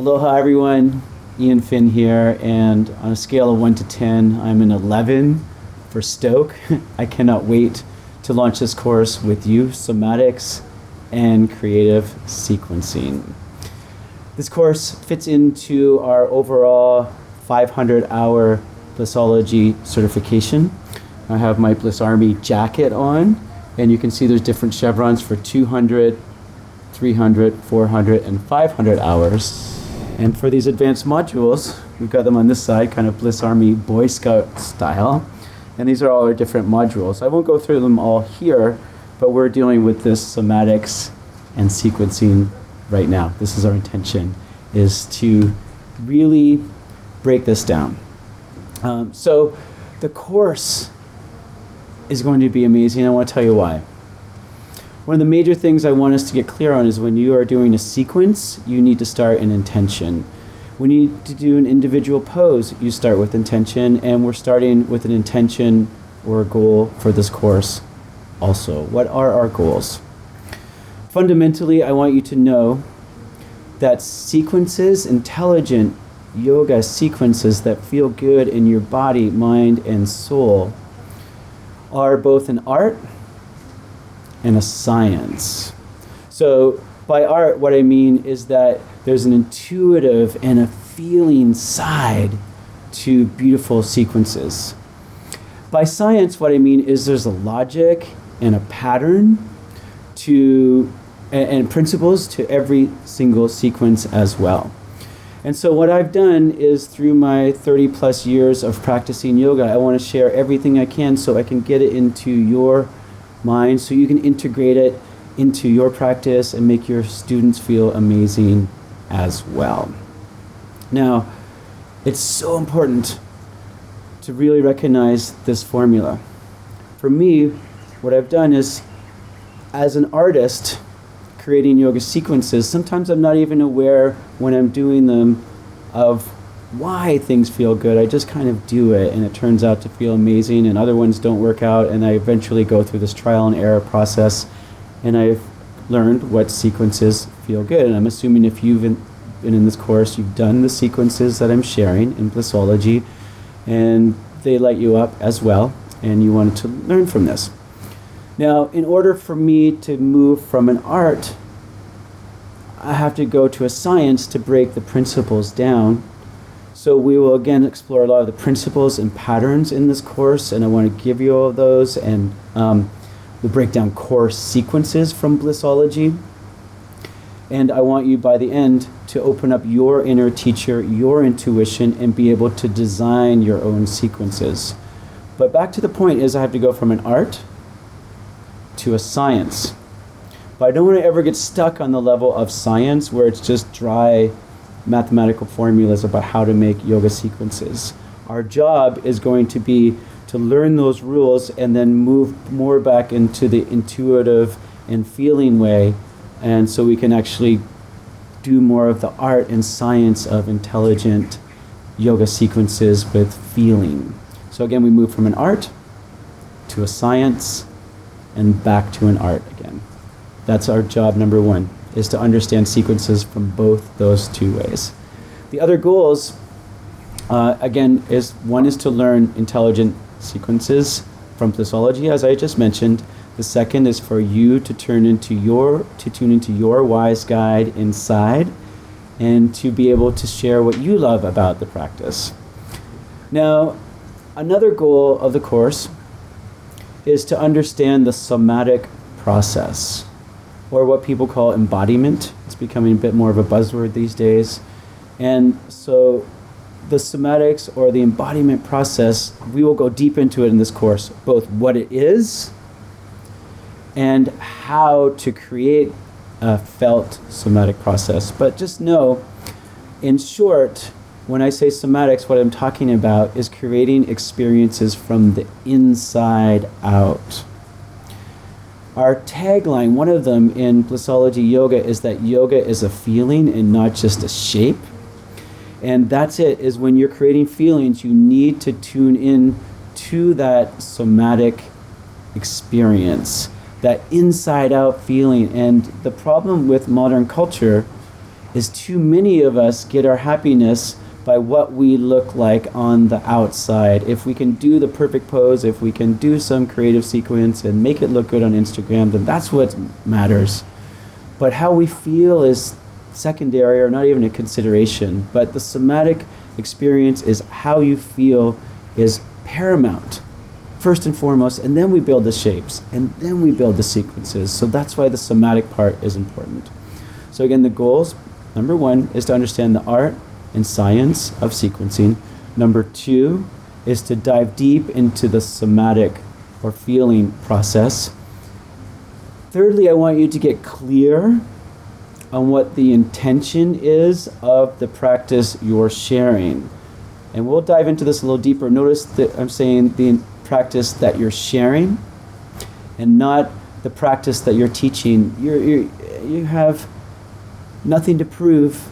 Aloha everyone, Ian Finn here, and on a scale of 1 to 10, I'm an 11 for Stoke. I cannot wait to launch this course with you, Somatics and Creative Sequencing. This course fits into our overall 500-hour Blissology certification. I have my Bliss Army jacket on, and you can see there's different chevrons for 200, 300, 400, and 500 hours. And for these advanced modules, we've got them on this side, kind of Bliss Army Boy Scout style. And these are all our different modules. I won't go through them all here, but we're dealing with this somatics and sequencing right now. This is our intention, is to really break this down. So the course is going to be amazing. I want to tell you why. One of the major things I want us to get clear on is when you are doing a sequence, you need to start an intention. When you need to do an individual pose, you start with intention, and we're starting with an intention or a goal for this course also. What are our goals? Fundamentally, I want you to know that sequences, intelligent yoga sequences that feel good in your body, mind, and soul are both an art and a science. So by art, what I mean is that there's an intuitive and a feeling side to beautiful sequences. By science, what I mean is there's a logic and a pattern to and principles to every single sequence as well. And so what I've done is, through my 30 plus years of practicing yoga, I want to share everything I can so I can get it into your mind, so you can integrate it into your practice and make your students feel amazing as well. Now, it's so important to really recognize this formula. For me, what I've done is, as an artist creating yoga sequences, sometimes I'm not even aware when I'm doing them of why things feel good. I just kind of do it, and it turns out to feel amazing, and other ones don't work out, and I eventually go through this trial and error process, and I've learned what sequences feel good. And I'm assuming if you've been in this course, you've done the sequences that I'm sharing in Blissology, and they light you up as well, and you wanted to learn from this. Now, in order for me to move from an art, I have to go to a science to break the principles down. So we will again explore a lot of the principles and patterns in this course, and I want to give you all of those, and we'll break down core sequences from Blissology. And I want you, by the end, to open up your inner teacher, your intuition, and be able to design your own sequences. But back to the point is, I have to go from an art to a science. But I don't want to ever get stuck on the level of science where it's just dry mathematical formulas about how to make yoga sequences. Our job is going to be to learn those rules and then move more back into the intuitive and feeling way, and so we can actually do more of the art and science of intelligent yoga sequences with feeling. So again, we move from an art to a science and back to an art again. That's our job number one, is to understand sequences from both those two ways. The other goals, again, is one is to learn intelligent sequences from Blissology, as I just mentioned. The second is for you to tune into your wise guide inside, and to be able to share what you love about the practice. Now, another goal of the course is to understand the somatic process, or what people call embodiment. It's becoming a bit more of a buzzword these days. And so the somatics, or the embodiment process, we will go deep into it in this course, both what it is and how to create a felt somatic process. But just know, in short, when I say somatics, what I'm talking about is creating experiences from the inside out. Our tagline, one of them in Blissology Yoga, is that yoga is a feeling and not just a shape. And that's it, is when you're creating feelings, you need to tune in to that somatic experience, that inside out feeling. And the problem with modern culture is too many of us get our happiness by what we look like on the outside. If we can do the perfect pose, if we can do some creative sequence and make it look good on Instagram, then that's what matters. But how we feel is secondary or not even a consideration. But the somatic experience is how you feel is paramount, first and foremost, and then we build the shapes, and then we build the sequences. So that's why the somatic part is important. So again, the goals, number 1 is to understand the art and science of sequencing. Number 2 is to dive deep into the somatic or feeling process. Thirdly, I want you to get clear on what the intention is of the practice you're sharing. And we'll dive into this a little deeper. Notice that I'm saying the practice that you're sharing and not the practice that you're teaching. You have nothing to prove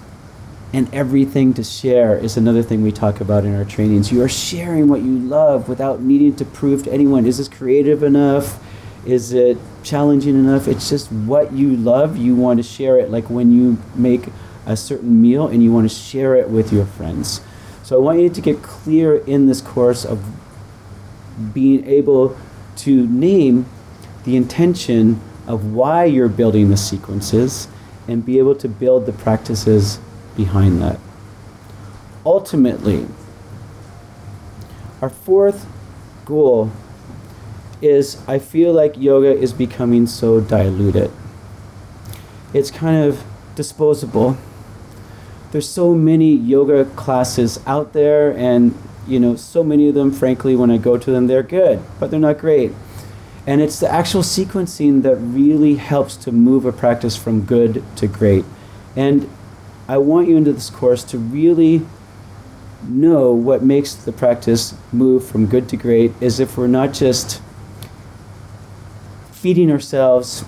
and everything to share is another thing we talk about in our trainings. You are sharing what you love without needing to prove to anyone, is this creative enough? Is it challenging enough? It's just what you love. You want to share it, like when you make a certain meal and you want to share it with your friends. So I want you to get clear in this course of being able to name the intention of why you're building the sequences and be able to build the practices behind that. Ultimately, our 4th goal is, I feel like yoga is becoming so diluted. It's kind of disposable. There's so many yoga classes out there, and so many of them, frankly, when I go to them, they're good, but they're not great. And it's the actual sequencing that really helps to move a practice from good to great. And I want you into this course to really know what makes the practice move from good to great is if we're not just feeding ourselves,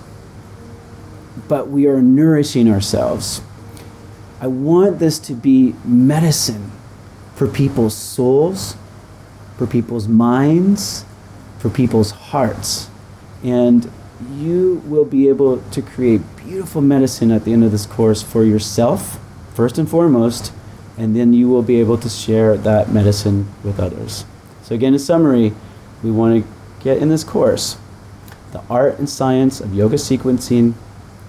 but we are nourishing ourselves. I want this to be medicine for people's souls, for people's minds, for people's hearts. And you will be able to create beautiful medicine at the end of this course for yourself, first and foremost, and then you will be able to share that medicine with others. So again, in summary, we want to get in this course the art and science of yoga sequencing,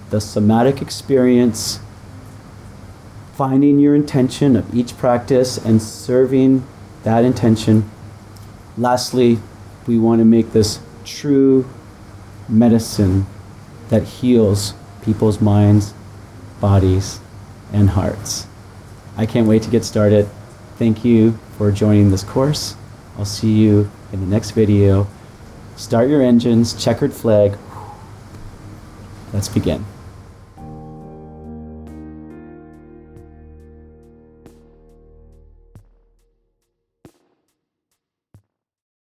the somatic experience, finding your intention of each practice and serving that intention. Lastly, we want to make this true medicine that heals people's minds, bodies, and hearts. I can't wait to get started. Thank you for joining this course. I'll see you in the next video. Start your engines, checkered flag. Let's begin.